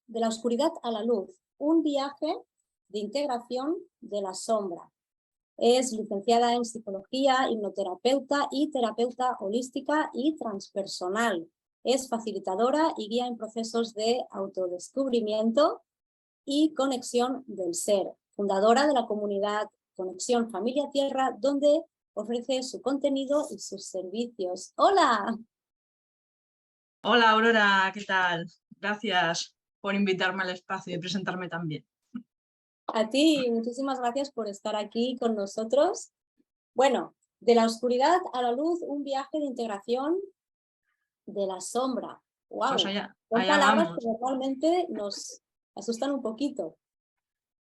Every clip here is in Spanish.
De la oscuridad a la luz, un viaje de integración de la sombra. Es licenciada en psicología, hipnoterapeuta y terapeuta holística y transpersonal. Es facilitadora y guía en procesos de autodescubrimiento y conexión del ser. Fundadora de la comunidad Conexión Familia Tierra, donde ofrece su contenido y sus servicios. ¡Hola! Hola Aurora, ¿qué tal? Gracias por invitarme al espacio y presentarme también. A ti, muchísimas gracias por estar aquí con nosotros. Bueno, de la oscuridad a la luz, un viaje de integración de la sombra. Pues ¡Wow! allá Son palabras que vamos. normalmente nos asustan un poquito.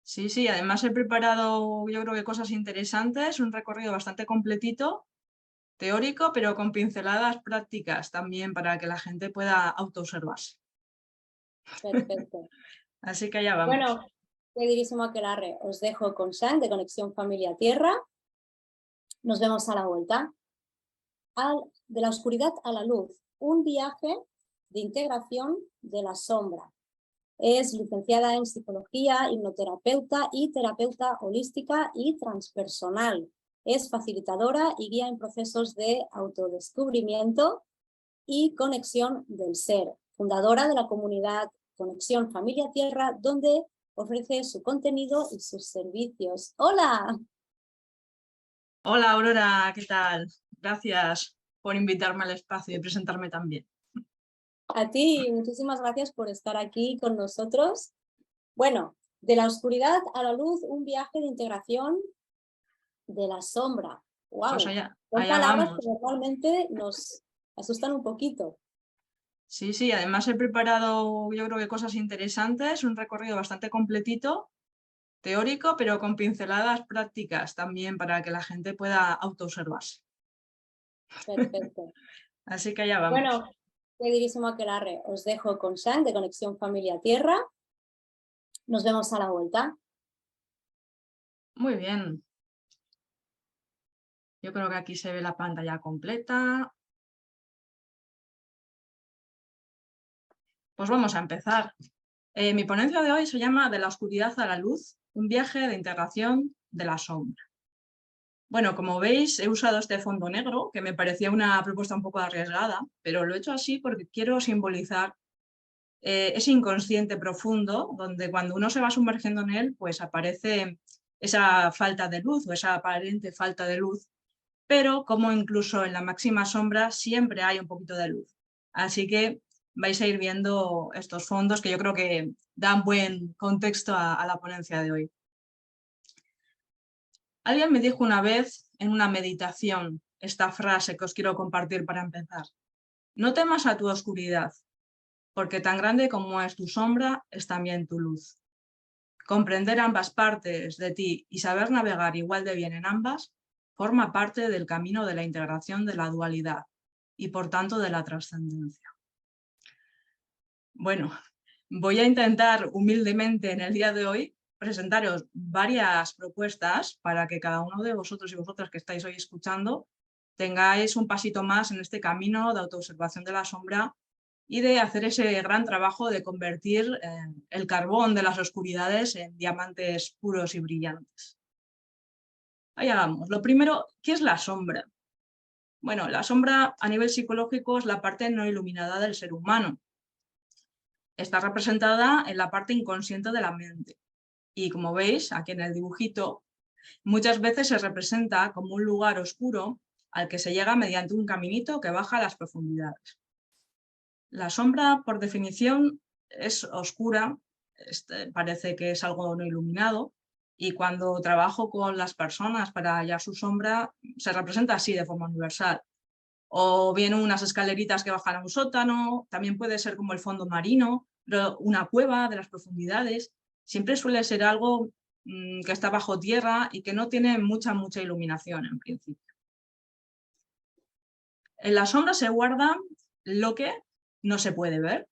Sí, además he preparado yo creo que cosas interesantes, un recorrido bastante completito, teórico, pero con pinceladas prácticas también para que la gente pueda autoobservarse. Perfecto. Así que allá vamos. Bueno, queridísimo aquelarre, os dejo con Shan de Conexión Familia Tierra. Nos vemos a la vuelta. De la oscuridad a la luz, un viaje de integración de la sombra. Es licenciada en psicología, hipnoterapeuta y terapeuta holística y transpersonal. Es facilitadora y guía en procesos de autodescubrimiento y conexión del ser. Fundadora de la comunidad Conexión Familia Tierra, donde ofrece su contenido y sus servicios. ¡Hola! Hola Aurora, ¿qué tal? Gracias por invitarme al espacio y presentarme también. A ti, muchísimas gracias por estar aquí con nosotros. Bueno, de la oscuridad a la luz, un viaje de integración de la sombra. Pues ¡Wow! allá Son palabras que vamos. normalmente nos asustan un poquito. Sí, además he preparado yo creo que cosas interesantes, un recorrido bastante completito, teórico, pero con pinceladas prácticas también para que la gente pueda autoobservarse. Perfecto. Así que allá vamos. Bueno, queridísimo aquelarre, os dejo con Shan de Conexión Familia Tierra. Nos vemos a la vuelta. Muy bien. Yo creo que aquí se ve la pantalla completa. Pues vamos a empezar. Mi ponencia de hoy se llama De la oscuridad a la luz, un viaje de integración de la sombra. Bueno, como veis, he usado este fondo negro, que me parecía una propuesta un poco arriesgada, pero lo he hecho así porque quiero simbolizar ese inconsciente profundo, donde cuando uno se va sumergiendo en él, pues aparece esa falta de luz o esa aparente falta de luz, pero como incluso en la máxima sombra siempre hay un poquito de luz. Así que vais a ir viendo estos fondos que yo creo que dan buen contexto a la ponencia de hoy. Alguien me dijo una vez en una meditación esta frase que os quiero compartir para empezar. No temas a tu oscuridad, porque tan grande como es tu sombra, es también tu luz. Comprender ambas partes de ti y saber navegar igual de bien en ambas forma parte del camino de la integración de la dualidad y por tanto de la trascendencia. Bueno, voy a intentar humildemente en el día de hoy presentaros varias propuestas para que cada uno de vosotros y vosotras que estáis hoy escuchando tengáis un pasito más en este camino de autoobservación de la sombra y de hacer ese gran trabajo de convertir el carbón de las oscuridades en diamantes puros y brillantes. Allá vamos. Lo primero, ¿qué es la sombra? Bueno, la sombra a nivel psicológico es la parte no iluminada del ser humano. Está representada en la parte inconsciente de la mente. Y como veis, aquí en el dibujito, muchas veces se representa como un lugar oscuro al que se llega mediante un caminito que baja a las profundidades. La sombra, por definición, es oscura, parece que es algo no iluminado, y cuando trabajo con las personas para hallar su sombra, se representa así de forma universal. O bien unas escaleritas que bajan a un sótano, también puede ser como el fondo marino, una cueva de las profundidades. Siempre suele ser algo que está bajo tierra y que no tiene mucha iluminación en principio. En la sombra se guarda lo que no se puede ver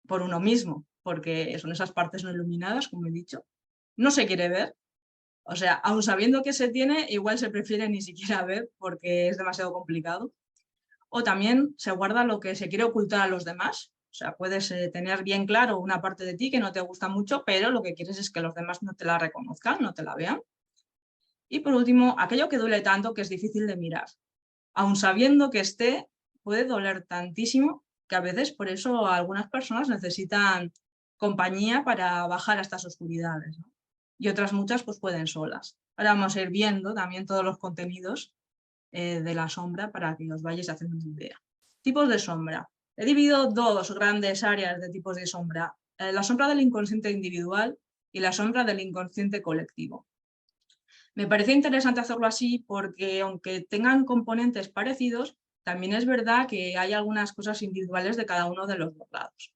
por uno mismo, porque son esas partes no iluminadas, como he dicho. No se quiere ver, o sea, aun sabiendo que se tiene, igual se prefiere ni siquiera ver porque es demasiado complicado. O también se guarda lo que se quiere ocultar a los demás, O sea, puedes tener bien claro una parte de ti que no te gusta mucho, pero lo que quieres es que los demás no te la reconozcan, no te la vean. Y por último, aquello que duele tanto que es difícil de mirar. Aun sabiendo que esté, puede doler tantísimo que a veces por eso algunas personas necesitan compañía para bajar a estas oscuridades, ¿no? Y otras muchas pues pueden solas. Ahora vamos a ir viendo también todos los contenidos de la sombra para que os vayáis haciendo una idea. Tipos de sombra. He dividido dos grandes áreas de tipos de sombra. La sombra del inconsciente individual y la sombra del inconsciente colectivo. Me parece interesante hacerlo así porque aunque tengan componentes parecidos, también es verdad que hay algunas cosas individuales de cada uno de los dos lados.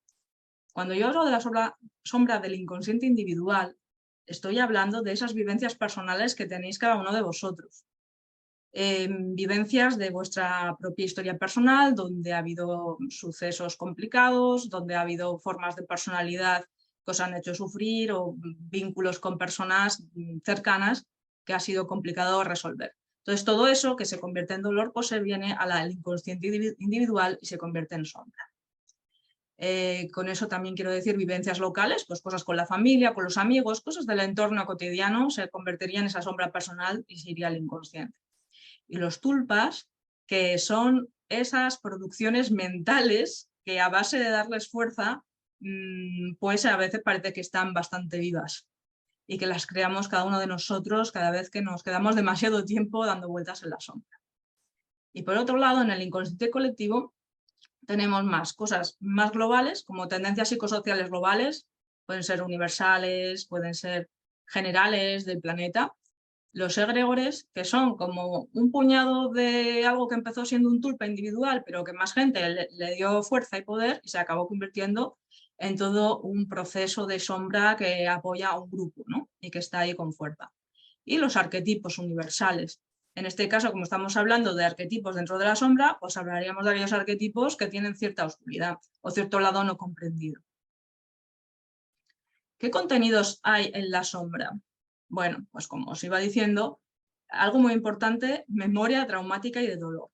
Cuando yo hablo de la sombra del inconsciente individual, estoy hablando de esas vivencias personales que tenéis cada uno de vosotros. Vivencias de vuestra propia historia personal, donde ha habido sucesos complicados, donde ha habido formas de personalidad que os han hecho sufrir o vínculos con personas cercanas que ha sido complicado resolver. Entonces todo eso que se convierte en dolor pues se viene al inconsciente individual y se convierte en sombra. Con eso también quiero decir vivencias locales, pues cosas con la familia, con los amigos, cosas del entorno cotidiano se convertirían en esa sombra personal y se iría al inconsciente. Y los tulpas, que son esas producciones mentales que a base de darles fuerza, pues a veces parece que están bastante vivas y que las creamos cada uno de nosotros cada vez que nos quedamos demasiado tiempo dando vueltas en la sombra. Y por otro lado, en el inconsciente colectivo tenemos más cosas más globales, como tendencias psicosociales globales, pueden ser universales, pueden ser generales del planeta. Los egregores, que son como un puñado de algo que empezó siendo un tulpa individual, pero que más gente le dio fuerza y poder y se acabó convirtiendo en todo un proceso de sombra que apoya a un grupo, ¿no? Y que está ahí con fuerza. Y los arquetipos universales. En este caso, como estamos hablando de arquetipos dentro de la sombra, pues hablaríamos de aquellos arquetipos que tienen cierta oscuridad o cierto lado no comprendido. ¿Qué contenidos hay en la sombra? Bueno, pues como os iba diciendo, algo muy importante, memoria traumática y de dolor.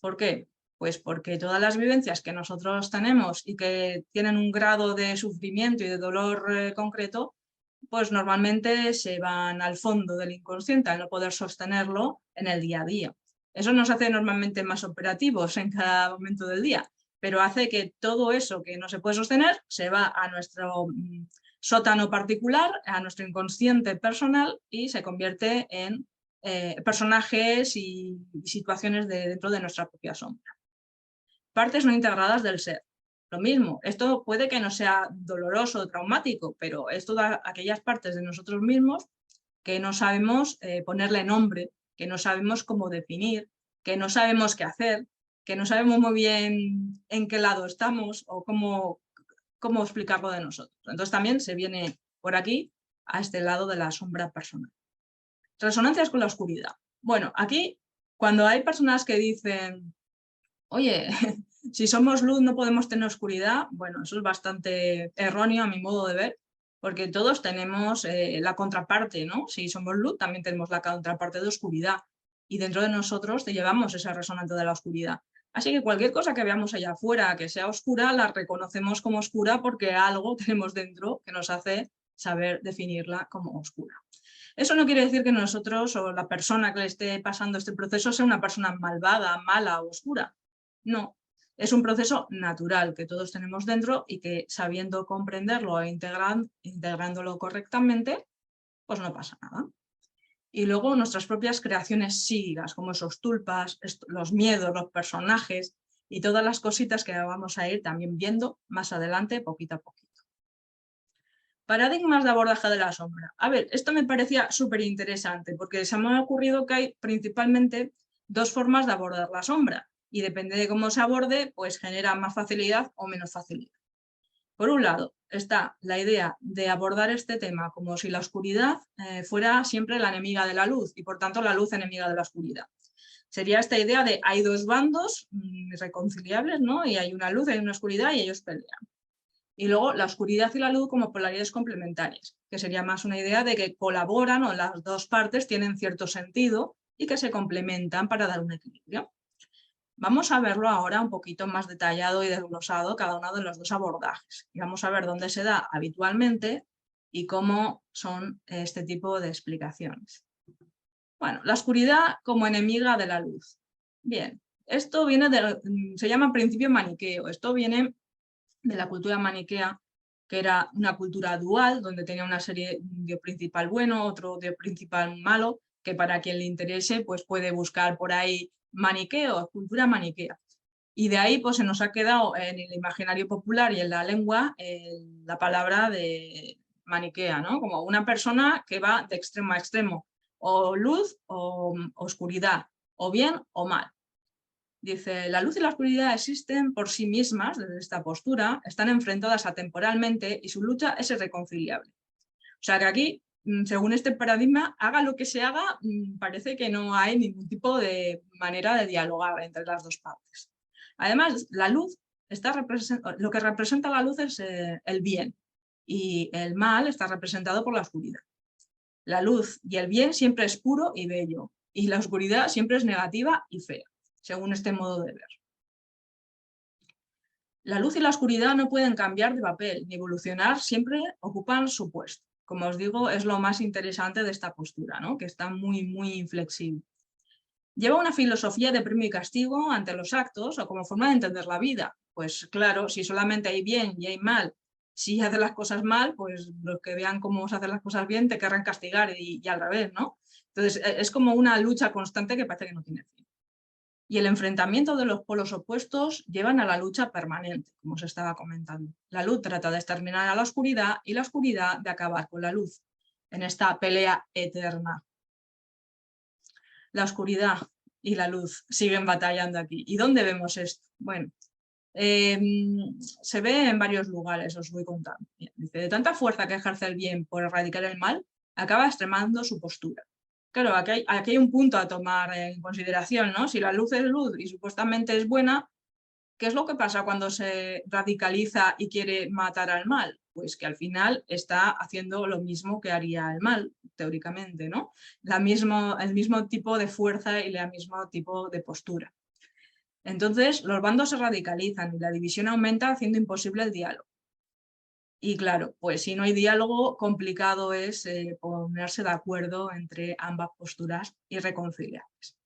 ¿Por qué? Pues porque todas las vivencias que nosotros tenemos y que tienen un grado de sufrimiento y de dolor concreto, pues normalmente se van al fondo del inconsciente al no poder sostenerlo en el día a día. Eso nos hace normalmente más operativos en cada momento del día, pero hace que todo eso que no se puede sostener se va a nuestro sótano particular, a nuestro inconsciente personal y se convierte en personajes y situaciones dentro de nuestra propia sombra. Partes no integradas del ser. Lo mismo, esto puede que no sea doloroso o traumático, pero es todas aquellas partes de nosotros mismos que no sabemos ponerle nombre, que no sabemos cómo definir, que no sabemos qué hacer, que no sabemos muy bien en qué lado estamos o cómo explicarlo de nosotros. Entonces también se viene por aquí a este lado de la sombra personal. Resonancias con la oscuridad. Bueno, aquí cuando hay personas que dicen, oye, si somos luz no podemos tener oscuridad, bueno, eso es bastante erróneo a mi modo de ver, porque todos tenemos la contraparte, ¿no? Si somos luz también tenemos la contraparte de oscuridad y dentro de nosotros te llevamos esa resonante de la oscuridad. Así que cualquier cosa que veamos allá afuera que sea oscura, la reconocemos como oscura porque algo tenemos dentro que nos hace saber definirla como oscura. Eso no quiere decir que nosotros o la persona que le esté pasando este proceso sea una persona malvada, mala o oscura. No, es un proceso natural que todos tenemos dentro y que sabiendo comprenderlo e integrándolo correctamente, pues no pasa nada. Y luego nuestras propias creaciones psíquicas, como esos tulpas, los miedos, los personajes y todas las cositas que vamos a ir también viendo más adelante, poquito a poquito. Paradigmas de abordaje de la sombra. A ver, esto me parecía súper interesante porque se me ha ocurrido que hay principalmente dos formas de abordar la sombra y depende de cómo se aborde, pues genera más facilidad o menos facilidad. Por un lado está la idea de abordar este tema como si la oscuridad fuera siempre la enemiga de la luz y por tanto la luz enemiga de la oscuridad. Sería esta idea de hay dos bandos irreconciliables, ¿no? Y hay una luz, hay una oscuridad y ellos pelean. Y luego la oscuridad y la luz como polaridades complementarias, que sería más una idea de que colaboran o las dos partes tienen cierto sentido y que se complementan para dar un equilibrio. Vamos a verlo ahora un poquito más detallado y desglosado cada uno de los dos abordajes. Y vamos a ver dónde se da habitualmente y cómo son este tipo de explicaciones. Bueno, la oscuridad como enemiga de la luz. Bien, esto viene se llama principio maniqueo. Esto viene de la cultura maniquea, que era una cultura dual, donde tenía una serie, un dios principal bueno, otro dios principal malo, que para quien le interese pues puede buscar por ahí maniqueo, cultura maniquea. Y de ahí pues se nos ha quedado en el imaginario popular y en la lengua la palabra de maniquea, ¿no? Como una persona que va de extremo a extremo, o luz o oscuridad, o bien o mal. Dice, la luz y la oscuridad existen por sí mismas desde esta postura, están enfrentadas atemporalmente y su lucha es irreconciliable. O sea que aquí, según este paradigma, haga lo que se haga, parece que no hay ningún tipo de manera de dialogar entre las dos partes. Además, la luz lo que representa la luz es el bien y el mal está representado por la oscuridad. La luz y el bien siempre es puro y bello y la oscuridad siempre es negativa y fea, según este modo de ver. La luz y la oscuridad no pueden cambiar de papel ni evolucionar, siempre ocupan su puesto. Como os digo, es lo más interesante de esta postura, ¿no? Que está muy, muy inflexible. Lleva una filosofía de premio y castigo ante los actos o como forma de entender la vida. Pues claro, si solamente hay bien y hay mal, si haces las cosas mal, pues los que vean cómo se hacen las cosas bien te querrán castigar y al revés, ¿no? Entonces es como una lucha constante que parece que no tiene fin. Y el enfrentamiento de los polos opuestos llevan a la lucha permanente, como os estaba comentando. La luz trata de exterminar a la oscuridad y la oscuridad de acabar con la luz, en esta pelea eterna. La oscuridad y la luz siguen batallando aquí. ¿Y dónde vemos esto? Bueno, se ve en varios lugares, os voy contando. Dice, de tanta fuerza que ejerce el bien por erradicar el mal, acaba extremando su postura. Claro, aquí hay un punto a tomar en consideración, ¿no? Si la luz es luz y supuestamente es buena, ¿qué es lo que pasa cuando se radicaliza y quiere matar al mal? Pues que al final está haciendo lo mismo que haría el mal, teóricamente, ¿no? El mismo tipo de fuerza y el mismo tipo de postura. Entonces, los bandos se radicalizan y la división aumenta haciendo imposible el diálogo. Y claro, pues si no hay diálogo, complicado es ponerse de acuerdo entre ambas posturas irreconciliables.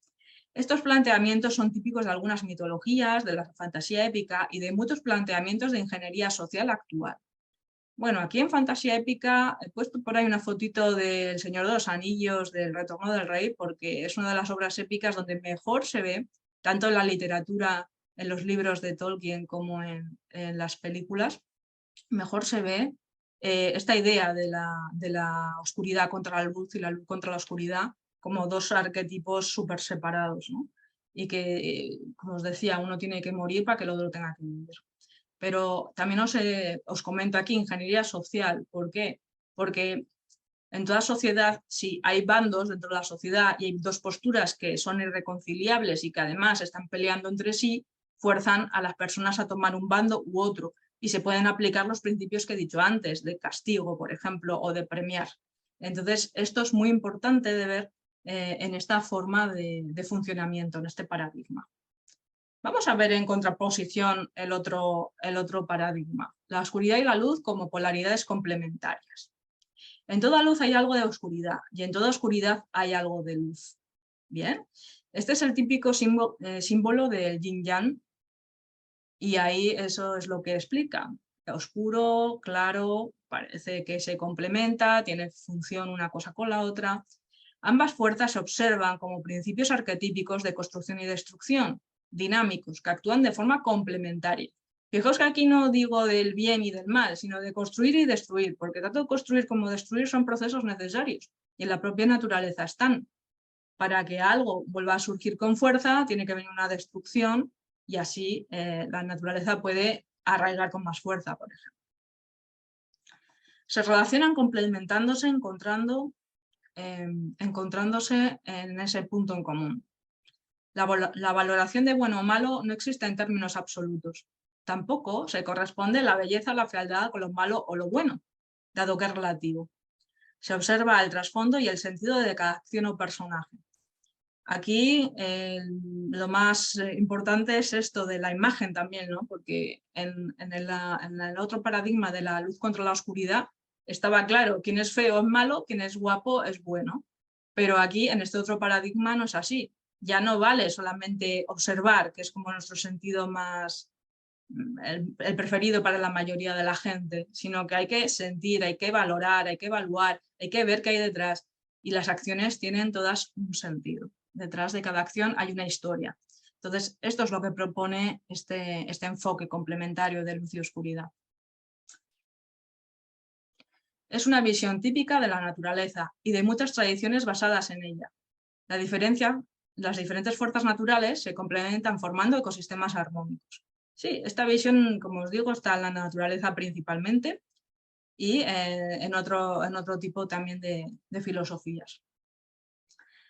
Estos planteamientos son típicos de algunas mitologías, de la fantasía épica y de muchos planteamientos de ingeniería social actual. Bueno, aquí en fantasía épica he puesto por ahí una fotito del Señor de los Anillos, del Retorno del Rey, porque es una de las obras épicas donde mejor se ve, tanto en la literatura, en los libros de Tolkien como en las películas, mejor se ve esta idea de la oscuridad contra la luz y la luz contra la oscuridad como dos arquetipos súper separados, ¿no? Y que, como os decía, uno tiene que morir para que el otro tenga que vivir. Pero también os comento aquí ingeniería social. ¿Por qué? Porque en toda sociedad, si hay bandos dentro de la sociedad y hay dos posturas que son irreconciliables y que además están peleando entre sí, fuerzan a las personas a tomar un bando u otro y se pueden aplicar los principios que he dicho antes, de castigo, por ejemplo, o de premiar. Entonces, esto es muy importante de ver en esta forma de funcionamiento, en este paradigma. Vamos a ver en contraposición el otro paradigma, la oscuridad y la luz como polaridades complementarias. En toda luz hay algo de oscuridad y en toda oscuridad hay algo de luz. Bien, este es el típico símbolo del yin-yang y ahí eso es lo que explica. Oscuro, claro, parece que se complementa, tiene función una cosa con la otra. Ambas fuerzas se observan como principios arquetípicos de construcción y destrucción, dinámicos, que actúan de forma complementaria. Fijaos que aquí no digo del bien y del mal, sino de construir y destruir, porque tanto construir como destruir son procesos necesarios y en la propia naturaleza están. Para que algo vuelva a surgir con fuerza, tiene que venir una destrucción y así la naturaleza puede arraigar con más fuerza, por ejemplo. Se relacionan complementándose, encontrándose en ese punto en común. La valoración de bueno o malo no existe en términos absolutos. Tampoco se corresponde la belleza o la fealdad con lo malo o lo bueno, dado que es relativo. Se observa el trasfondo y el sentido de cada acción o personaje. Aquí lo más importante es esto de la imagen también, ¿no? Porque en el otro paradigma de la luz contra la oscuridad estaba claro, quien es feo es malo, quien es guapo es bueno. Pero aquí en este otro paradigma no es así. Ya no vale solamente observar, que es como nuestro sentido más, el preferido para la mayoría de la gente, sino que hay que sentir, hay que valorar, hay que evaluar, hay que ver qué hay detrás. Y las acciones tienen todas un sentido. Detrás de cada acción hay una historia. Entonces, esto es lo que propone este enfoque complementario de luz y oscuridad. Es una visión típica de la naturaleza y de muchas tradiciones basadas en ella. La diferencia, las diferentes fuerzas naturales se complementan formando ecosistemas armónicos. Sí, esta visión, como os digo, está en la naturaleza principalmente y en otro tipo también de filosofías.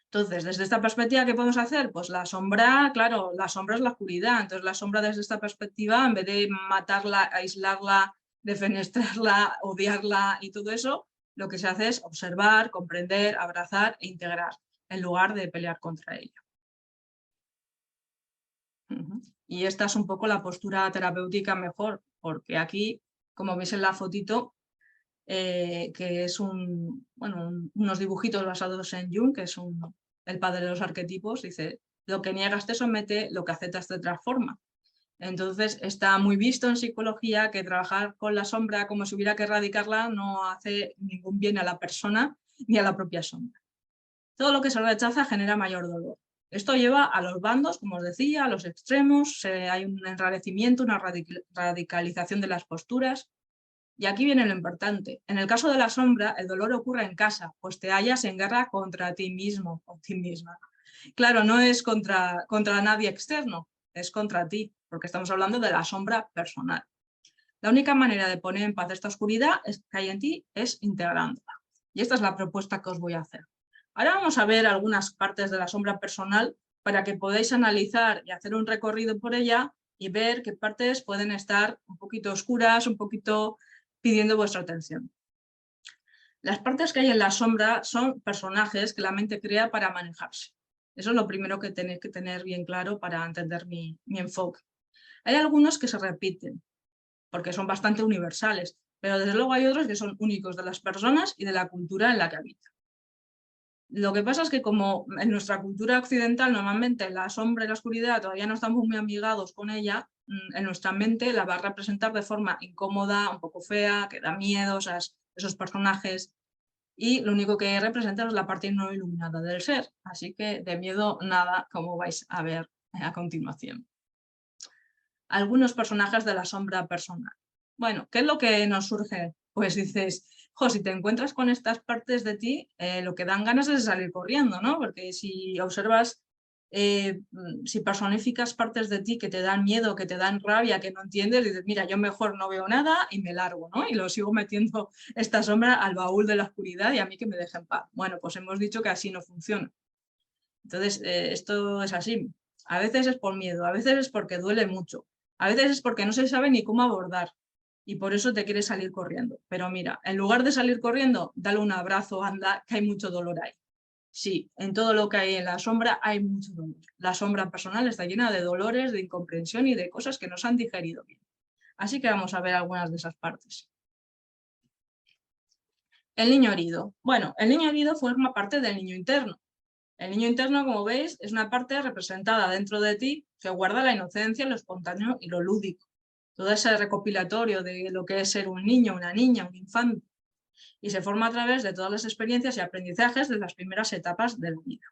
Entonces, desde esta perspectiva, ¿qué podemos hacer? Pues la sombra, claro, la sombra es la oscuridad. Entonces, la sombra desde esta perspectiva, en vez de matarla, aislarla, defenestrarla, odiarla y todo eso, lo que se hace es observar, comprender, abrazar e integrar, en lugar de pelear contra ella. Y esta es un poco la postura terapéutica mejor, porque aquí, como veis en la fotito, que es unos dibujitos basados en Jung, que es el padre de los arquetipos, dice, lo que niegas te somete, lo que aceptas te transforma. Entonces está muy visto en psicología que trabajar con la sombra como si hubiera que erradicarla no hace ningún bien a la persona ni a la propia sombra. Todo lo que se rechaza genera mayor dolor. Esto lleva a los bandos, como os decía, a los extremos, hay un enrarecimiento, una radicalización de las posturas. Y aquí viene lo importante. En el caso de la sombra, el dolor ocurre en casa, pues te hallas en guerra contra ti mismo o ti misma. Claro, no es contra nadie externo, es contra ti, porque estamos hablando de la sombra personal. La única manera de poner en paz esta oscuridad que hay en ti es integrándola. Y esta es la propuesta que os voy a hacer. Ahora vamos a ver algunas partes de la sombra personal para que podáis analizar y hacer un recorrido por ella y ver qué partes pueden estar un poquito oscuras, un poquito pidiendo vuestra atención. Las partes que hay en la sombra son personajes que la mente crea para manejarse. Eso es lo primero que tenéis que tener bien claro para entender mi enfoque. Hay algunos que se repiten, porque son bastante universales, pero desde luego hay otros que son únicos de las personas y de la cultura en la que habitan. Lo que pasa es que como en nuestra cultura occidental normalmente la sombra y la oscuridad todavía no estamos muy amigados con ella, en nuestra mente la va a representar de forma incómoda, un poco fea, que da miedo, esos personajes, y lo único que representa es la parte no iluminada del ser. Así que de miedo nada, como vais a ver a continuación. Algunos personajes de la sombra personal. Bueno, ¿qué es lo que nos surge? Pues dices, jo, si te encuentras con estas partes de ti, lo que dan ganas es salir corriendo, ¿no? Porque si observas, si personificas partes de ti que te dan miedo, que te dan rabia, que no entiendes, dices, mira, yo mejor no veo nada y me largo, ¿no? Y lo sigo metiendo esta sombra al baúl de la oscuridad y a mí que me dejen paz. Bueno, pues hemos dicho que así no funciona. Entonces, esto es así. A veces es por miedo, a veces es porque duele mucho, a veces es porque no se sabe ni cómo abordar y por eso te quieres salir corriendo. Pero mira, en lugar de salir corriendo, dale un abrazo, anda, que hay mucho dolor ahí. Sí, en todo lo que hay en la sombra hay mucho dolor. La sombra personal está llena de dolores, de incomprensión y de cosas que no se han digerido bien. Así que vamos a ver algunas de esas partes. El niño herido. Bueno, el niño herido forma parte del niño interno. El niño interno, como veis, es una parte representada dentro de ti que guarda la inocencia, lo espontáneo y lo lúdico. Todo ese recopilatorio de lo que es ser un niño, una niña, un infante. Y se forma a través de todas las experiencias y aprendizajes de las primeras etapas de la vida.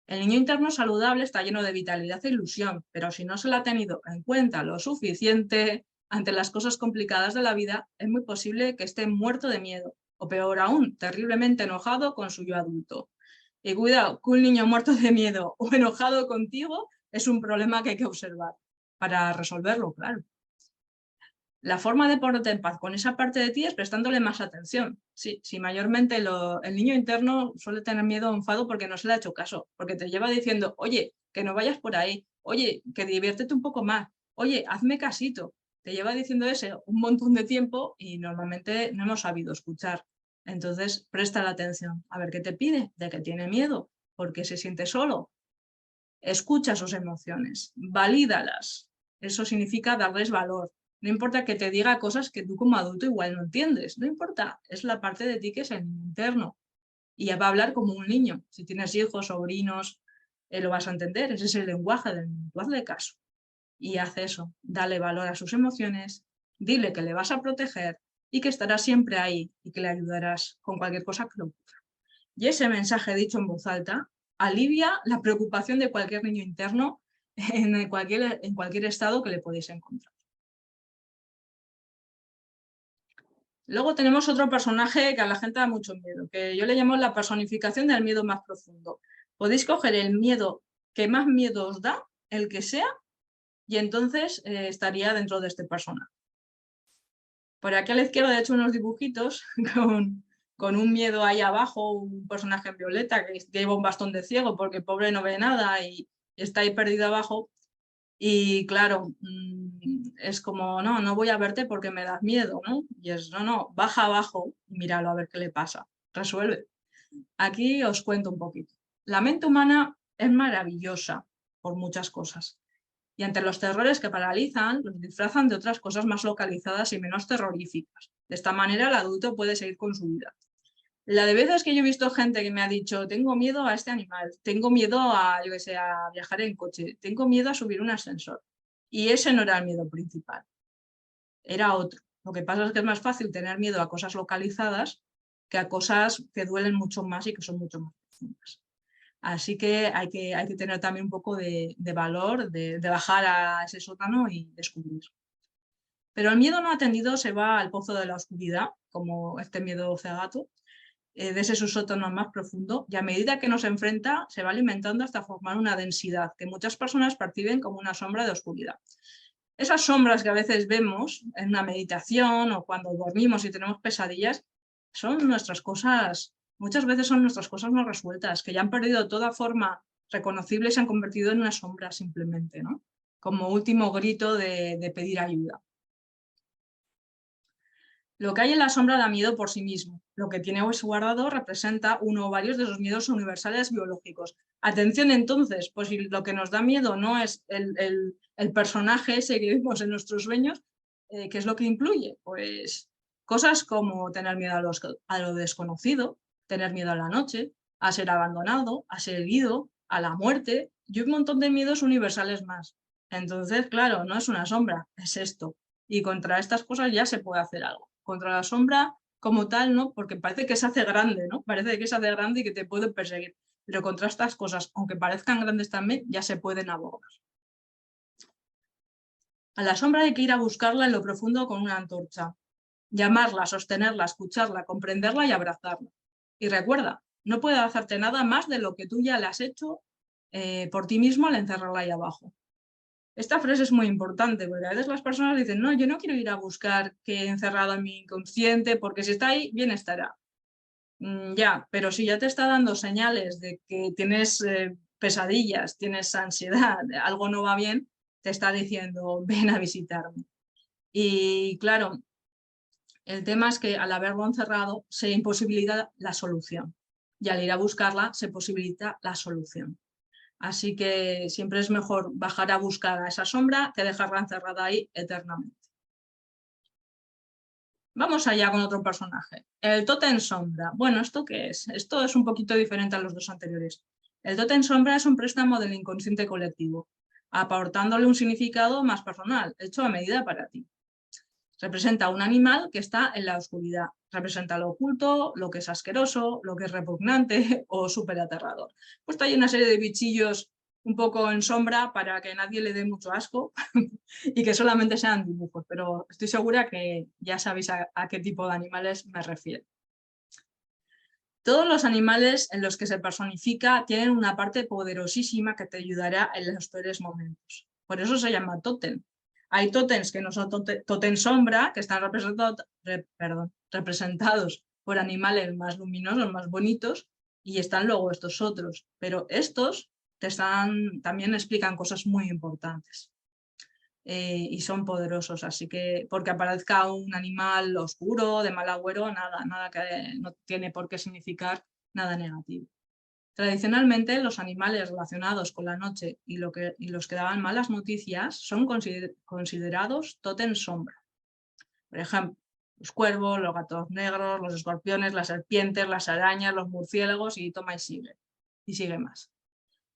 El niño interno saludable está lleno de vitalidad e ilusión, pero si no se le ha tenido en cuenta lo suficiente ante las cosas complicadas de la vida, es muy posible que esté muerto de miedo, o peor aún, terriblemente enojado con su yo adulto. Y cuidado, que un niño muerto de miedo o enojado contigo es un problema que hay que observar para resolverlo, claro. La forma de ponerte en paz con esa parte de ti es prestándole más atención. Sí, mayormente el niño interno suele tener miedo o enfado porque no se le ha hecho caso, porque te lleva diciendo, oye, que no vayas por ahí, oye, que diviértete un poco más, oye, hazme casito. Te lleva diciendo eso un montón de tiempo y normalmente no hemos sabido escuchar. Entonces, presta la atención. A ver qué te pide, de qué tiene miedo. porque se siente solo. Escucha sus emociones, valídalas. Eso significa darles valor. No importa que te diga cosas que tú como adulto igual no entiendes, no importa, es la parte de ti que es el interno. Y ya va a hablar como un niño. Si tienes hijos, sobrinos, lo vas a entender, ese es el lenguaje del niño. Tú hazle caso y haz eso, dale valor a sus emociones, dile que le vas a proteger y que estarás siempre ahí y que le ayudarás con cualquier cosa que lo ocurra. Y ese mensaje dicho en voz alta alivia la preocupación de cualquier niño interno en cualquier estado que le podéis encontrar. Luego tenemos otro personaje que a la gente da mucho miedo, que yo le llamo la personificación del miedo más profundo. Podéis coger el miedo que más miedo os da, el que sea, y entonces estaría dentro de este personaje. Por aquí a la izquierda he hecho unos dibujitos con un miedo ahí abajo, un personaje en violeta que lleva un bastón de ciego porque pobre no ve nada y está ahí perdido abajo. Y claro, es como, no, no voy a verte porque me das miedo, ¿no? Y es, no, baja abajo y míralo a ver qué le pasa, resuelve. Aquí os cuento un poquito. La mente humana es maravillosa por muchas cosas. Y ante los terrores que paralizan, los disfrazan de otras cosas más localizadas y menos terroríficas. De esta manera el adulto puede seguir con su vida. La de veces que yo he visto gente que me ha dicho, tengo miedo a este animal, tengo miedo a, yo que sé, a viajar en coche, tengo miedo a subir un ascensor. Y ese no era el miedo principal, era otro. Lo que pasa es que es más fácil tener miedo a cosas localizadas que a cosas que duelen mucho más y que son mucho más profundas. Así que hay que tener también un poco de valor, de bajar a ese sótano y descubrir. Pero el miedo no atendido se va al pozo de la oscuridad, como este miedo cegato, de ese subsótano más profundo, y a medida que nos enfrenta se va alimentando hasta formar una densidad que muchas personas perciben como una sombra de oscuridad. Esas sombras que a veces vemos en una meditación o cuando dormimos y tenemos pesadillas, son nuestras cosas, muchas veces son nuestras cosas no resueltas, que ya han perdido toda forma reconocible y se han convertido en una sombra simplemente, ¿no? Como último grito de pedir ayuda. Lo que hay en la sombra da miedo por sí mismo. Lo que tiene guardado representa uno o varios de esos miedos universales biológicos. Atención entonces, pues si lo que nos da miedo no es el personaje ese que vimos en nuestros sueños, ¿qué es lo que incluye? Pues cosas como tener miedo a lo desconocido, tener miedo a la noche, a ser abandonado, a ser herido, a la muerte y un montón de miedos universales más. Entonces, claro, no es una sombra, es esto. Y contra estas cosas ya se puede hacer algo. Contra la sombra como tal, ¿no? Porque parece que se hace grande, ¿no? Parece que se hace grande y que te puede perseguir. Pero contra estas cosas, aunque parezcan grandes también, ya se pueden abordar. A la sombra hay que ir a buscarla en lo profundo con una antorcha. Llamarla, sostenerla, escucharla, comprenderla y abrazarla. Y recuerda, no puede hacerte nada más de lo que tú ya le has hecho por ti mismo al encerrarla ahí abajo. Esta frase es muy importante porque a veces las personas dicen, no, yo no quiero ir a buscar qué he encerrado en mi inconsciente porque si está ahí, bien estará. Ya, pero si ya te está dando señales de que tienes pesadillas, tienes ansiedad, algo no va bien, te está diciendo, ven a visitarme. Y claro, el tema es que al haberlo encerrado se imposibilita la solución y al ir a buscarla se posibilita la solución. Así que siempre es mejor bajar a buscar a esa sombra que dejarla encerrada ahí eternamente. Vamos allá con otro personaje. El tótem sombra. Bueno, ¿esto qué es? Esto es un poquito diferente a los dos anteriores. El tótem sombra es un préstamo del inconsciente colectivo, aportándole un significado más personal, hecho a medida para ti. Representa un animal que está en la oscuridad. Representa lo oculto, lo que es asqueroso, lo que es repugnante o súper aterrador. Puesto ahí una serie de bichillos un poco en sombra para que nadie le dé mucho asco y que solamente sean dibujos, pero estoy segura que ya sabéis a qué tipo de animales me refiero. Todos los animales en los que se personifica tienen una parte poderosísima que te ayudará en los peores momentos. Por eso se llama tótem. Hay tótems que no son tótem sombra, que están representados por animales más luminosos, más bonitos, y están luego estos otros. Pero estos también explican cosas muy importantes. Y son poderosos, así que porque aparezca un animal oscuro, de mal agüero, nada que no tiene por qué significar nada negativo. Tradicionalmente, los animales relacionados con la noche y los que daban malas noticias son considerados tótem sombra. Por ejemplo, los cuervos, los gatos negros, los escorpiones, las serpientes, las arañas, los murciélagos y toma y sigue. Y sigue más.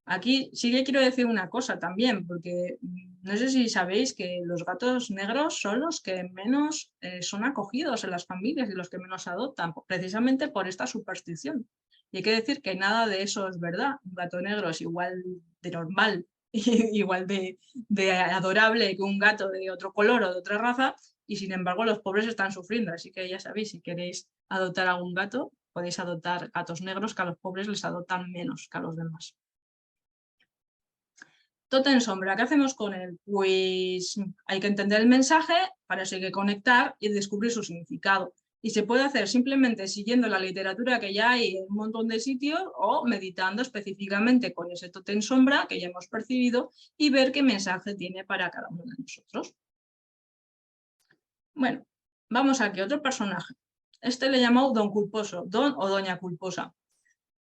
Aquí sí que quiero decir una cosa también, porque no sé si sabéis que los gatos negros son los que menos son acogidos en las familias y los que menos adoptan, precisamente por esta superstición. Y hay que decir que nada de eso es verdad. Un gato negro es igual de normal, igual de adorable que un gato de otro color o de otra raza, y sin embargo los pobres están sufriendo. Así que ya sabéis, si queréis adoptar a un gato, podéis adoptar gatos negros, que a los pobres les adoptan menos que a los demás. Tótem sombra, ¿qué hacemos con él? Pues hay que entender el mensaje, para eso hay que conectar y descubrir su significado. Y se puede hacer simplemente siguiendo la literatura que ya hay en un montón de sitios o meditando específicamente con ese tótem sombra que ya hemos percibido y ver qué mensaje tiene para cada uno de nosotros. Bueno, vamos aquí, otro personaje. Este le llamó Don Culposo, Don o Doña Culposa.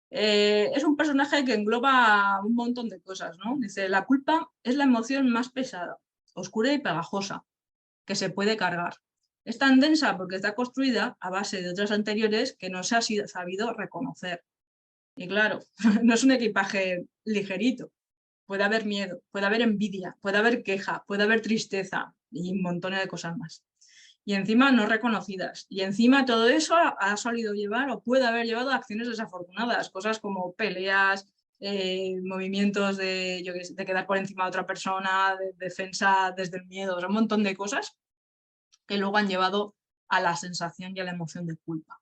Es un personaje que engloba un montón de cosas, ¿no? Dice, la culpa es la emoción más pesada, oscura y pegajosa, que se puede cargar. Es tan densa porque está construida a base de otras anteriores que no se ha sabido reconocer. Y claro, no es un equipaje ligerito. Puede haber miedo, puede haber envidia, puede haber queja, puede haber tristeza y un montón de cosas más. Y encima no reconocidas. Y encima todo eso ha solido llevar o puede haber llevado a acciones desafortunadas, cosas como peleas, movimientos de quedar por encima de otra persona, de defensa desde el miedo, o sea, un montón de cosas que luego han llevado a la sensación y a la emoción de culpa.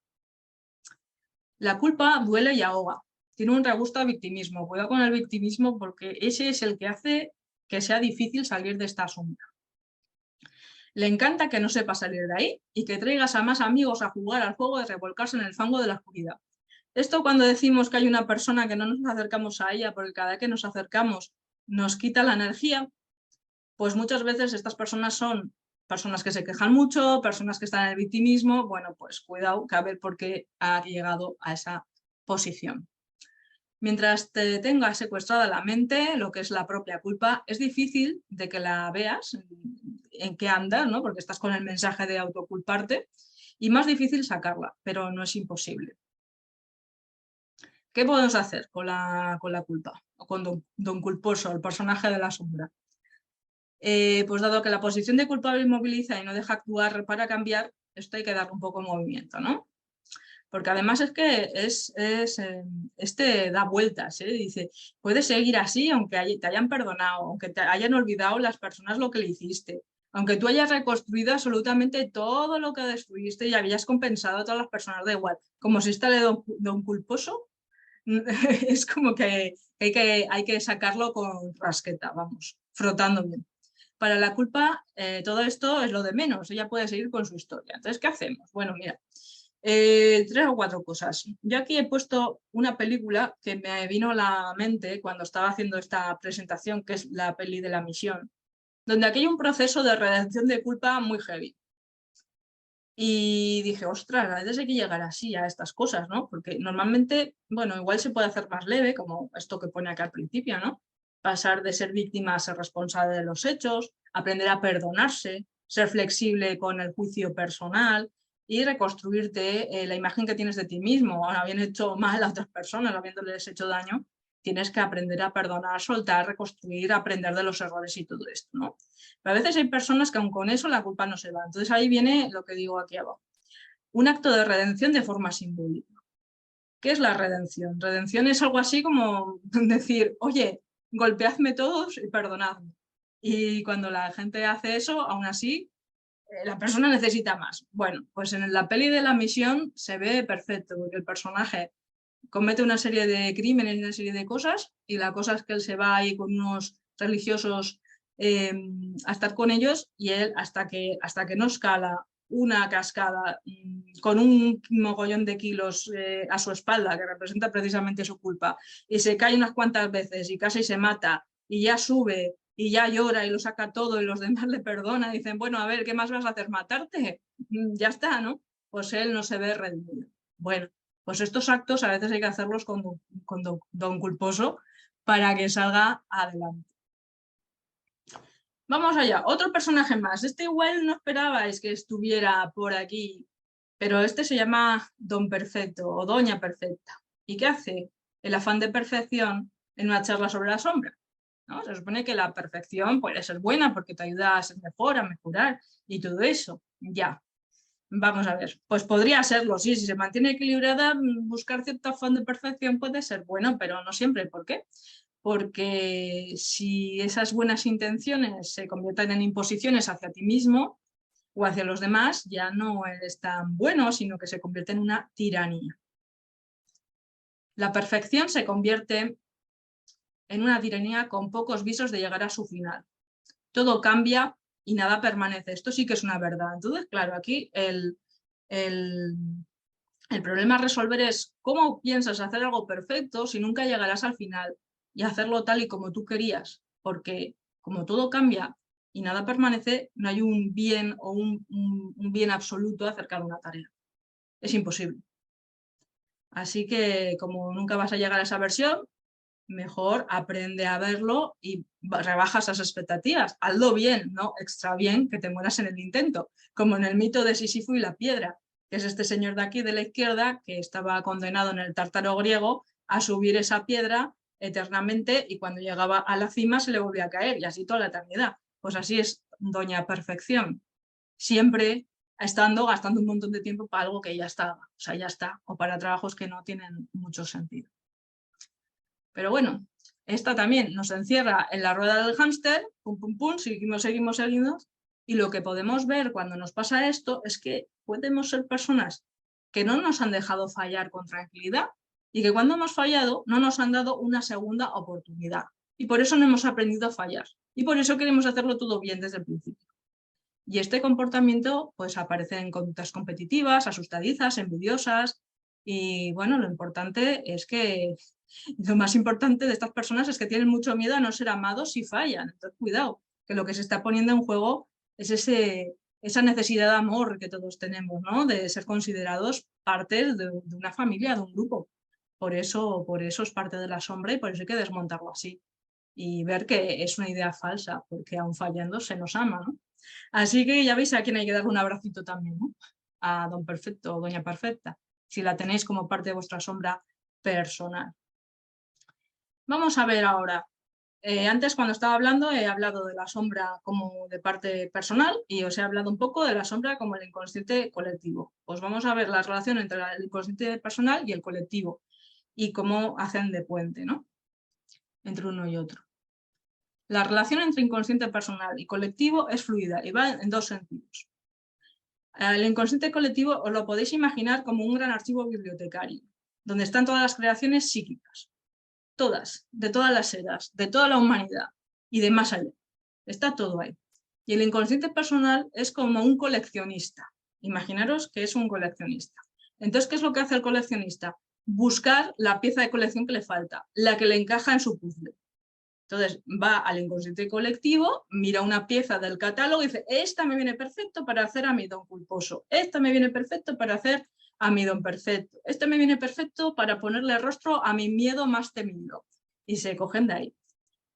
La culpa duele y ahoga. Tiene un regusto a victimismo. Cuidado con el victimismo porque ese es el que hace que sea difícil salir de esta sombra. Le encanta que no sepa salir de ahí y que traigas a más amigos a jugar al juego de revolcarse en el fango de la oscuridad. Esto cuando decimos que hay una persona que no nos acercamos a ella porque cada vez que nos acercamos nos quita la energía, pues muchas veces estas personas son personas que se quejan mucho, personas que están en el victimismo. Bueno, pues cuidado, que a ver por qué ha llegado a esa posición. Mientras te tengas secuestrada la mente, lo que es la propia culpa, es difícil de que la veas en qué anda, ¿no? Porque estás con el mensaje de autoculparte, y más difícil sacarla, pero no es imposible. ¿Qué podemos hacer con la culpa? O con Don Culposo, el personaje de la sombra. Pues dado que la posición de culpable inmoviliza y no deja actuar para cambiar, esto hay que darle un poco de movimiento, ¿no? Porque además es que este da vueltas, ¿eh? Dice, puedes seguir así aunque te hayan perdonado, aunque te hayan olvidado las personas lo que le hiciste, aunque tú hayas reconstruido absolutamente todo lo que destruiste y habías compensado a todas las personas, da igual. Como si está de don Culposo, es como que hay que sacarlo con rasqueta, vamos, frotando bien. Para la culpa, todo esto es lo de menos, ella puede seguir con su historia. Entonces, ¿qué hacemos? Bueno, mira, 3 o 4 cosas. Yo aquí he puesto una película que me vino a la mente cuando estaba haciendo esta presentación, que es la peli de La Misión, donde aquí hay un proceso de redención de culpa muy heavy. Y dije, ostras, a veces hay que llegar así a estas cosas, ¿no? Porque normalmente, bueno, igual se puede hacer más leve, como esto que pone acá al principio, ¿no? Pasar de ser víctima a ser responsable de los hechos, aprender a perdonarse, ser flexible con el juicio personal y reconstruirte la imagen que tienes de ti mismo. Habiendo hecho mal a otras personas, habiéndoles hecho daño, tienes que aprender a perdonar, soltar, reconstruir, aprender de los errores y todo esto, ¿no? Pero a veces hay personas que aun con eso la culpa no se va. Entonces ahí viene lo que digo aquí abajo. Un acto de redención de forma simbólica. ¿Qué es la redención? Redención es algo así como decir, oye, golpeadme todos y perdonadme. Y cuando la gente hace eso, aún así, la persona necesita más. Bueno, pues en la peli de La Misión se ve perfecto, porque el personaje comete una serie de crímenes y una serie de cosas, y la cosa es que él se va ahí con unos religiosos a estar con ellos, y él hasta que no escala una cascada con un mogollón de kilos a su espalda, que representa precisamente su culpa, y se cae unas cuantas veces y casi se mata, y ya sube y ya llora y lo saca todo y los demás le perdonan, dicen, bueno, a ver, ¿qué más vas a hacer? ¿Matarte? Ya está, ¿no? Pues él no se ve redimido. Bueno, Pues estos actos a veces hay que hacerlos con don culposo para que salga adelante. Vamos allá, otro personaje más. Este igual no esperabais que estuviera por aquí, pero este se llama Don Perfecto o Doña Perfecta. ¿Y qué hace el afán de perfección en una charla sobre la sombra? ¿No? Se supone que la perfección puede ser buena porque te ayuda a ser mejor, a mejorar y todo eso. Ya, vamos a ver. Pues podría serlo, sí, si se mantiene equilibrada, buscar cierto afán de perfección puede ser bueno, pero no siempre. ¿Por qué? Porque si esas buenas intenciones se convierten en imposiciones hacia ti mismo o hacia los demás, ya no eres tan bueno, sino que se convierte en una tiranía. La perfección se convierte en una tiranía con pocos visos de llegar a su final. Todo cambia y nada permanece. Esto sí que es una verdad. Entonces, claro, aquí el problema a resolver es cómo piensas hacer algo perfecto si nunca llegarás al final y hacerlo tal y como tú querías, porque como todo cambia y nada permanece, no hay un bien o un bien absoluto acerca de una tarea. Es imposible. Así que como nunca vas a llegar a esa versión, mejor aprende a verlo y rebaja esas expectativas. Hazlo bien, no extra bien, que te mueras en el intento, como en el mito de Sísifo y la piedra, que es este señor de aquí de la izquierda que estaba condenado en el Tártaro griego a subir esa piedra eternamente y cuando llegaba a la cima se le volvía a caer y así toda la eternidad. Pues así es Doña Perfección, siempre gastando un montón de tiempo para algo que ya estaba, o sea, ya está, o para trabajos que no tienen mucho sentido. Pero bueno, esta también nos encierra en la rueda del hámster, pum, pum, pum, seguimos, y lo que podemos ver cuando nos pasa esto es que podemos ser personas que no nos han dejado fallar con tranquilidad y que cuando hemos fallado no nos han dado una segunda oportunidad. Y por eso no hemos aprendido a fallar. Y por eso queremos hacerlo todo bien desde el principio. Y este comportamiento pues aparece en conductas competitivas, asustadizas, envidiosas. Y bueno, lo más importante de estas personas es que tienen mucho miedo a no ser amados si fallan. Entonces, cuidado, que lo que se está poniendo en juego es esa necesidad de amor que todos tenemos, ¿no? De ser considerados partes de una familia, de un grupo. Por eso es parte de la sombra y por eso hay que desmontarlo así. Y ver que es una idea falsa, porque aún fallando se nos ama, ¿no? Así que ya veis a quién hay que darle un abracito también, ¿no? A Don Perfecto o Doña Perfecta, si la tenéis como parte de vuestra sombra personal. Vamos a ver ahora. Antes cuando estaba hablando he hablado de la sombra como de parte personal y os he hablado un poco de la sombra como el inconsciente colectivo. Pues vamos a ver la relación entre el inconsciente personal y el colectivo y cómo hacen de puente, ¿no? Entre uno y otro. La relación entre inconsciente personal y colectivo es fluida y va en dos sentidos. El inconsciente colectivo os lo podéis imaginar como un gran archivo bibliotecario, donde están todas las creaciones psíquicas, todas, de todas las eras, de toda la humanidad y de más allá. Está todo ahí. Y el inconsciente personal es como un coleccionista. Imaginaros que es un coleccionista. Entonces, ¿qué es lo que hace el coleccionista? Buscar la pieza de colección que le falta, la que le encaja en su puzzle. Entonces va al inconsciente colectivo, mira una pieza del catálogo y dice, esta me viene perfecto para hacer a mi don culposo, esta me viene perfecto para hacer a mi don perfecto, esta me viene perfecto para ponerle rostro a mi miedo más temido. Y se cogen de ahí.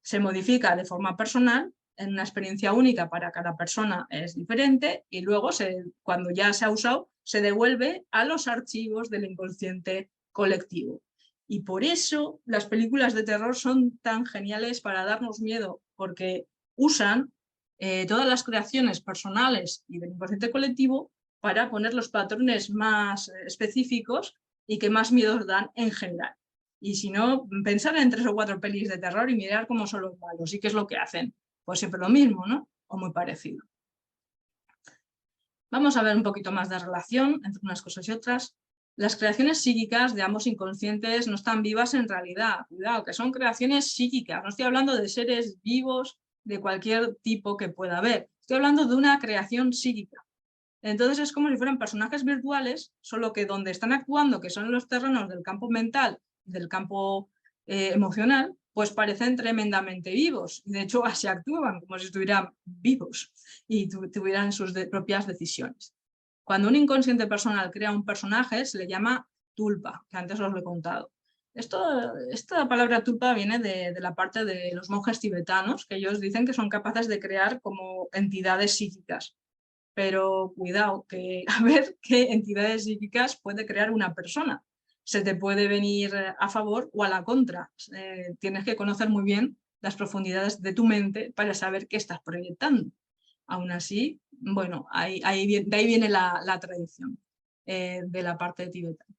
Se modifica de forma personal, en una experiencia única para cada persona es diferente y luego cuando ya se ha usado se devuelve a los archivos del inconsciente colectivo. Y por eso las películas de terror son tan geniales para darnos miedo, porque usan todas las creaciones personales y del inconsciente colectivo para poner los patrones más específicos y que más miedos dan en general. Y si no, pensar en 3 o 4 pelis de terror y mirar cómo son los malos y qué es lo que hacen. Pues siempre lo mismo, ¿no? O muy parecido. Vamos a ver un poquito más de relación entre unas cosas y otras. Las creaciones psíquicas de ambos inconscientes no están vivas en realidad. Cuidado, que son creaciones psíquicas. No estoy hablando de seres vivos de cualquier tipo que pueda haber. Estoy hablando de una creación psíquica. Entonces es como si fueran personajes virtuales, solo que donde están actuando, que son los terrenos del campo mental, del campo emocional, pues parecen tremendamente vivos. De hecho, así actúan, como si estuvieran vivos y tuvieran sus propias decisiones. Cuando un inconsciente personal crea un personaje, se le llama tulpa, que antes os lo he contado. Esta palabra tulpa viene de la parte de los monjes tibetanos, que ellos dicen que son capaces de crear como entidades psíquicas. Pero cuidado, que a ver qué entidades psíquicas puede crear una persona. Se te puede venir a favor o a la contra. Tienes que conocer muy bien las profundidades de tu mente para saber qué estás proyectando. Aún así, bueno, de ahí viene la tradición de la parte tibetana.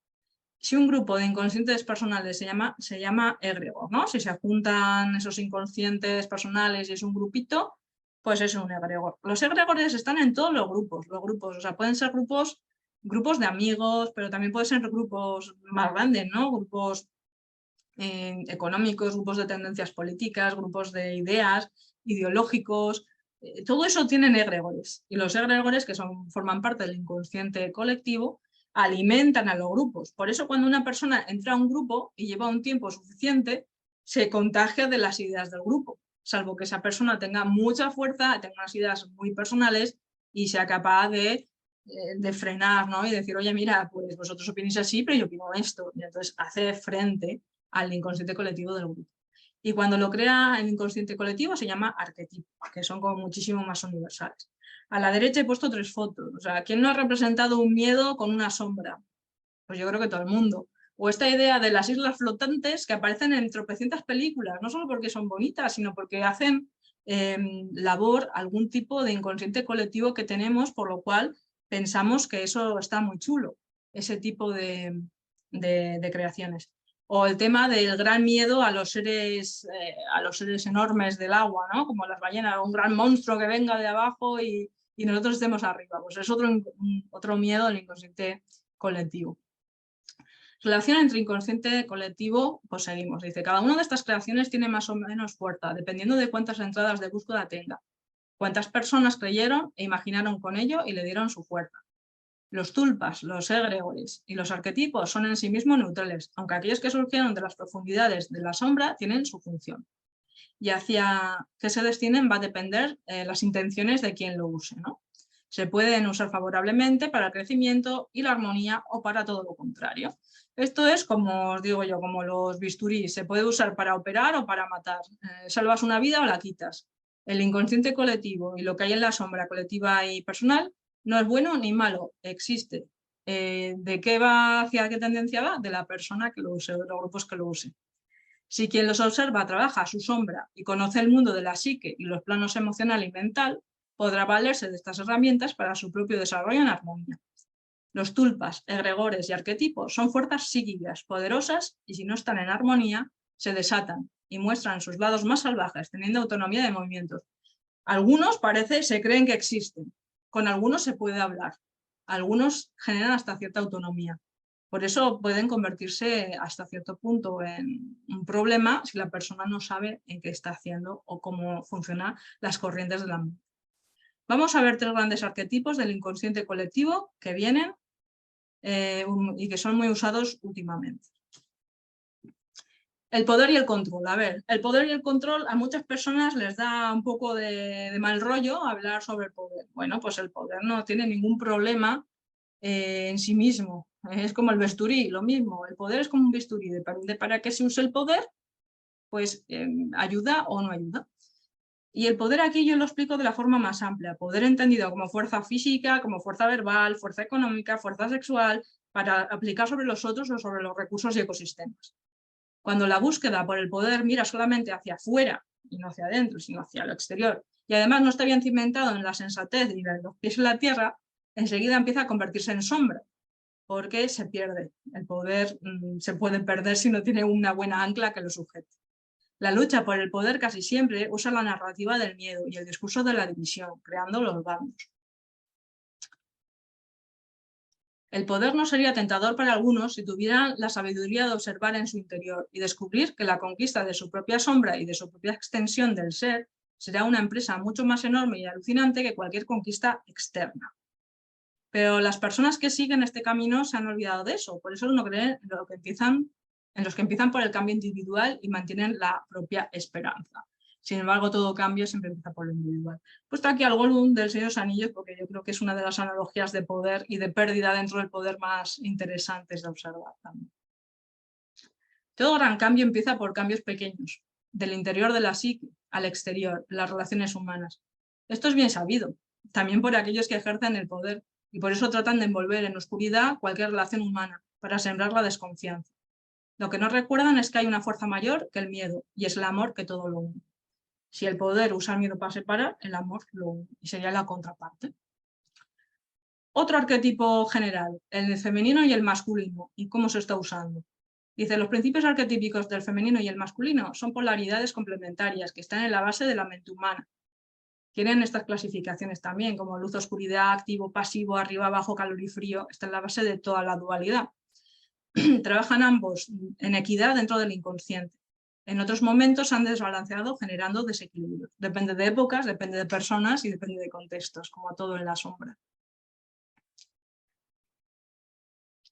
Si un grupo de inconscientes personales se llama egregor, ¿no? Si se juntan esos inconscientes personales y es un grupito, pues es un egregor. Los egregores están en todos los grupos, o sea, pueden ser grupos de amigos, pero también pueden ser grupos más grandes, ¿no? Grupos económicos, grupos de tendencias políticas, grupos de ideas, ideológicos, todo eso tienen egregores. Y los egregores, que forman parte del inconsciente colectivo, alimentan a los grupos. Por eso cuando una persona entra a un grupo y lleva un tiempo suficiente, se contagia de las ideas del grupo, salvo que esa persona tenga mucha fuerza, tenga unas ideas muy personales y sea capaz de frenar, ¿no? Y decir, oye, mira, pues vosotros opináis así, pero yo opino esto. Y entonces hace frente al inconsciente colectivo del grupo. Y cuando lo crea el inconsciente colectivo se llama arquetipo, que son como muchísimo más universales. A la derecha he puesto 3 fotos. O sea, ¿quién no ha representado un miedo con una sombra? Pues yo creo que todo el mundo. O esta idea de las islas flotantes que aparecen en tropecientas películas, no solo porque son bonitas, sino porque hacen labor algún tipo de inconsciente colectivo que tenemos, por lo cual pensamos que eso está muy chulo, ese tipo de creaciones. O el tema del gran miedo a los seres enormes del agua, ¿no? Como las ballenas, un gran monstruo que venga de abajo y nosotros estemos arriba. Pues es otro miedo al inconsciente colectivo. Relación entre inconsciente y colectivo, pues seguimos. Dice, cada una de estas creaciones tiene más o menos fuerza, dependiendo de cuántas entradas de búsqueda tenga, cuántas personas creyeron e imaginaron con ello y le dieron su fuerza. Los tulpas, los egregores y los arquetipos son en sí mismos neutrales, aunque aquellos que surgieron de las profundidades de la sombra tienen su función. Y hacia qué se destinen va a depender las intenciones de quien lo use, ¿no? Se pueden usar favorablemente para el crecimiento y la armonía o para todo lo contrario. Esto es, como os digo yo, como los bisturís. Se puede usar para operar o para matar. Salvas una vida o la quitas. El inconsciente colectivo y lo que hay en la sombra colectiva y personal no es bueno ni malo, existe. ¿De qué va, hacia qué tendencia va? De la persona que lo use, de los grupos que lo use. Si quien los observa trabaja a su sombra y conoce el mundo de la psique y los planos emocional y mental, podrá valerse de estas herramientas para su propio desarrollo en armonía. Los tulpas, egregores y arquetipos son fuerzas psíquicas poderosas y si no están en armonía, se desatan y muestran sus lados más salvajes, teniendo autonomía de movimientos. Algunos se creen que existen, con algunos se puede hablar, algunos generan hasta cierta autonomía. Por eso pueden convertirse hasta cierto punto en un problema si la persona no sabe en qué está haciendo o cómo funcionan las corrientes de la mente. Vamos a ver 3 grandes arquetipos del inconsciente colectivo que vienen y que son muy usados últimamente. El poder y el control. A ver, el poder y el control a muchas personas les da un poco de mal rollo hablar sobre el poder. Bueno, pues el poder no tiene ningún problema en sí mismo. Es como el bisturí, lo mismo. El poder es como un bisturí. Depende para qué se use el poder, pues ayuda o no ayuda. Y el poder aquí yo lo explico de la forma más amplia. Poder entendido como fuerza física, como fuerza verbal, fuerza económica, fuerza sexual, para aplicar sobre los otros o sobre los recursos y ecosistemas. Cuando la búsqueda por el poder mira solamente hacia afuera y no hacia adentro, sino hacia lo exterior, y además no está bien cimentado en la sensatez ni en los pies en la tierra, enseguida empieza a convertirse en sombra, porque se pierde. El poder se puede perder si no tiene una buena ancla que lo sujete. La lucha por el poder casi siempre usa la narrativa del miedo y el discurso de la división, creando los bandos. El poder no sería tentador para algunos si tuvieran la sabiduría de observar en su interior y descubrir que la conquista de su propia sombra y de su propia extensión del ser será una empresa mucho más enorme y alucinante que cualquier conquista externa. Pero las personas que siguen este camino se han olvidado de eso, por eso no creen en los que empiezan por el cambio individual y mantienen la propia esperanza. Sin embargo, todo cambio siempre empieza por lo individual. He puesto aquí al Gollum del Señor de los Anillos porque yo creo que es una de las analogías de poder y de pérdida dentro del poder más interesantes de observar también. Todo gran cambio empieza por cambios pequeños, del interior de la psique al exterior, las relaciones humanas. Esto es bien sabido, también por aquellos que ejercen el poder y por eso tratan de envolver en oscuridad cualquier relación humana, para sembrar la desconfianza. Lo que no recuerdan es que hay una fuerza mayor que el miedo y es el amor que todo lo une. Si el poder usa el miedo para separar, el amor lo une y sería la contraparte. Otro arquetipo general, el femenino y el masculino, y cómo se está usando. Dice, los principios arquetípicos del femenino y el masculino son polaridades complementarias que están en la base de la mente humana. Tienen estas clasificaciones también, como luz, oscuridad, activo, pasivo, arriba, abajo, calor y frío. Está en la base de toda la dualidad. Trabajan ambos en equidad dentro del inconsciente. En otros momentos se han desbalanceado generando desequilibrios. Depende de épocas, depende de personas y depende de contextos, como todo en la sombra.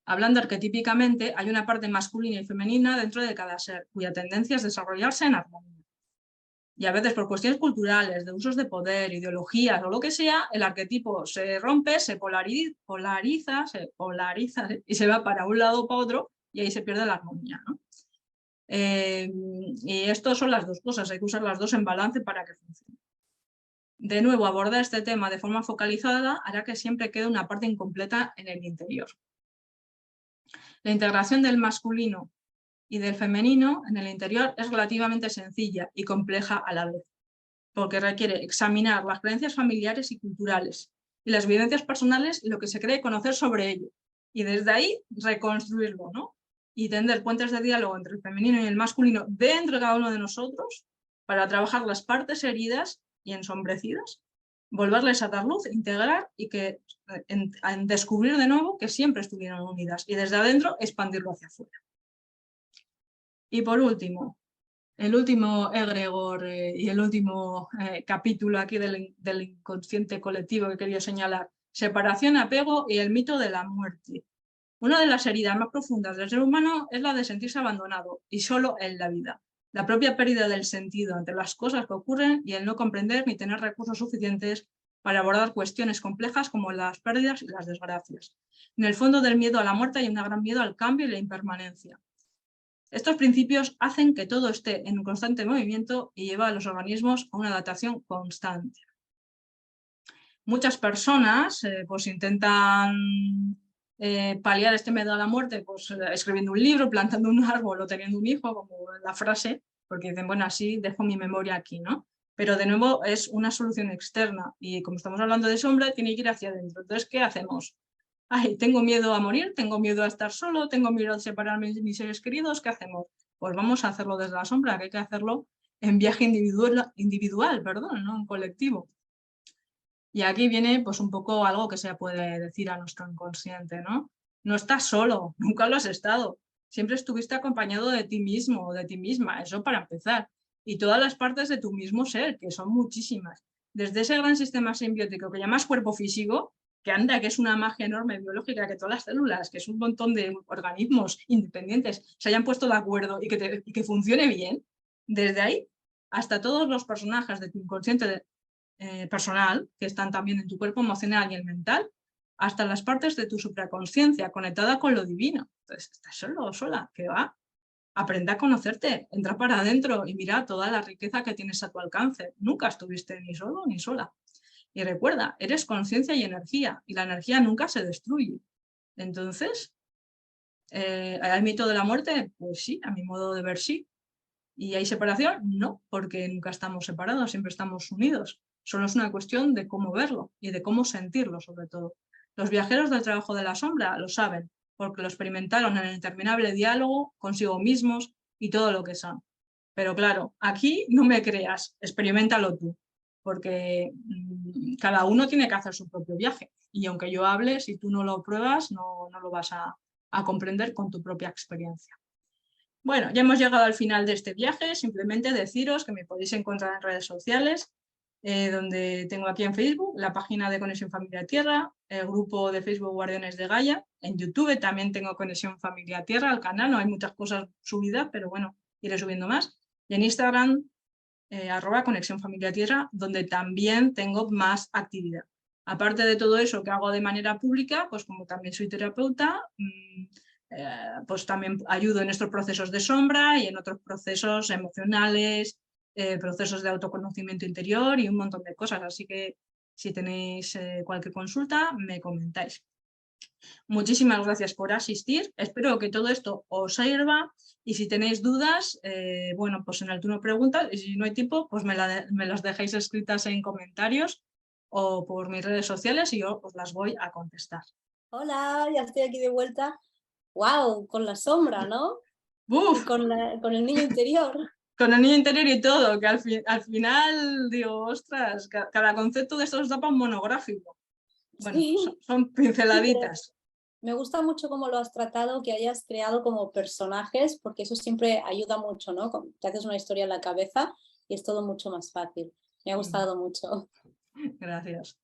Hablando arquetípicamente, hay una parte masculina y femenina dentro de cada ser, cuya tendencia es desarrollarse en armonía. Y a veces por cuestiones culturales, de usos de poder, ideologías o lo que sea, el arquetipo se rompe, se polariza y se va para un lado o para otro y ahí se pierde la armonía, ¿no? Y esto son las dos cosas, hay que usar las dos en balance para que funcione. De nuevo, abordar este tema de forma focalizada hará que siempre quede una parte incompleta en el interior. La integración del masculino y del femenino en el interior es relativamente sencilla y compleja a la vez, porque requiere examinar las creencias familiares y culturales y las vivencias personales y lo que se cree conocer sobre ello, y desde ahí reconstruirlo, ¿no? Y tender puentes de diálogo entre el femenino y el masculino dentro de cada uno de nosotros para trabajar las partes heridas y ensombrecidas, volverles a dar luz, integrar y que en descubrir de nuevo que siempre estuvieron unidas y desde adentro expandirlo hacia afuera. Y por último, el último egregor y el último capítulo aquí del inconsciente colectivo que quería señalar, separación, apego y el mito de la muerte. Una de las heridas más profundas del ser humano es la de sentirse abandonado y solo en la vida. La propia pérdida del sentido ante las cosas que ocurren y el no comprender ni tener recursos suficientes para abordar cuestiones complejas como las pérdidas y las desgracias. En el fondo del miedo a la muerte hay un gran miedo al cambio y la impermanencia. Estos principios hacen que todo esté en constante movimiento y lleva a los organismos a una adaptación constante. Muchas personas pues intentan paliar este miedo a la muerte pues, escribiendo un libro, plantando un árbol o teniendo un hijo, como la frase, porque dicen, bueno, así dejo mi memoria aquí, ¿no? Pero de nuevo es una solución externa y como estamos hablando de sombra, tiene que ir hacia adentro. Entonces, ¿qué hacemos? Ay, tengo miedo a morir, tengo miedo a estar solo, tengo miedo a separarme de mis seres queridos, ¿qué hacemos? Pues vamos a hacerlo desde la sombra, que hay que hacerlo en viaje individual, perdón, no en colectivo. Y aquí viene pues un poco algo que se puede decir a nuestro inconsciente, ¿no? No estás solo, nunca lo has estado. Siempre estuviste acompañado de ti mismo o de ti misma, eso para empezar. Y todas las partes de tu mismo ser, que son muchísimas. Desde ese gran sistema simbiótico que llamas cuerpo físico, que anda, que es una magia enorme biológica, que todas las células, que es un montón de organismos independientes, se hayan puesto de acuerdo y que funcione bien, desde ahí hasta todos los personajes de tu inconsciente personal, que están también en tu cuerpo emocional y el mental, hasta las partes de tu supraconsciencia conectada con lo divino. Entonces, estás solo o sola, ¿qué va? Aprende a conocerte, entra para adentro y mira toda la riqueza que tienes a tu alcance. Nunca estuviste ni solo ni sola. Y recuerda, eres conciencia y energía, y la energía nunca se destruye. Entonces, ¿hay mito de la muerte? Pues sí, a mi modo de ver sí. ¿Y hay separación? No, porque nunca estamos separados, siempre estamos unidos. Solo es una cuestión de cómo verlo y de cómo sentirlo, sobre todo. Los viajeros del trabajo de la sombra lo saben, porque lo experimentaron en el interminable diálogo consigo mismos y todo lo que son. Pero claro, aquí no me creas, experiméntalo tú, porque cada uno tiene que hacer su propio viaje. Y aunque yo hable, si tú no lo pruebas, no lo vas a comprender con tu propia experiencia. Bueno, ya hemos llegado al final de este viaje. Simplemente deciros que me podéis encontrar en redes sociales, donde tengo aquí en Facebook la página de Conexión Familia Tierra, el grupo de Facebook Guardianes de Gaia. En YouTube también tengo Conexión Familia Tierra, el canal. No hay muchas cosas subidas, pero bueno, iré subiendo más. Y en Instagram @Conexión Familia Tierra, donde también tengo más actividad. Aparte de todo eso que hago de manera pública, pues como también soy terapeuta, pues también ayudo en estos procesos de sombra y en otros procesos emocionales, procesos de autoconocimiento interior y un montón de cosas. Así que si tenéis cualquier consulta, me comentáis. Muchísimas gracias por asistir. Espero que todo esto os sirva y si tenéis dudas, bueno, pues en el turno preguntas y si no hay tiempo, pues me las dejáis escritas en comentarios o por mis redes sociales y yo os las voy a contestar. Hola, ya estoy aquí de vuelta. ¡Wow! Con la sombra, ¿no? ¡Uf! Y con el niño interior. Con el niño interior y todo, que al final digo, ostras, cada concepto de estos da para un monográfico. Bueno, Sí, son sí, pero pinceladitas. me gusta mucho cómo lo has tratado, que hayas creado como personajes, porque eso siempre ayuda mucho, ¿no? Te haces una historia en la cabeza y es todo mucho más fácil. Me ha gustado mucho. Gracias.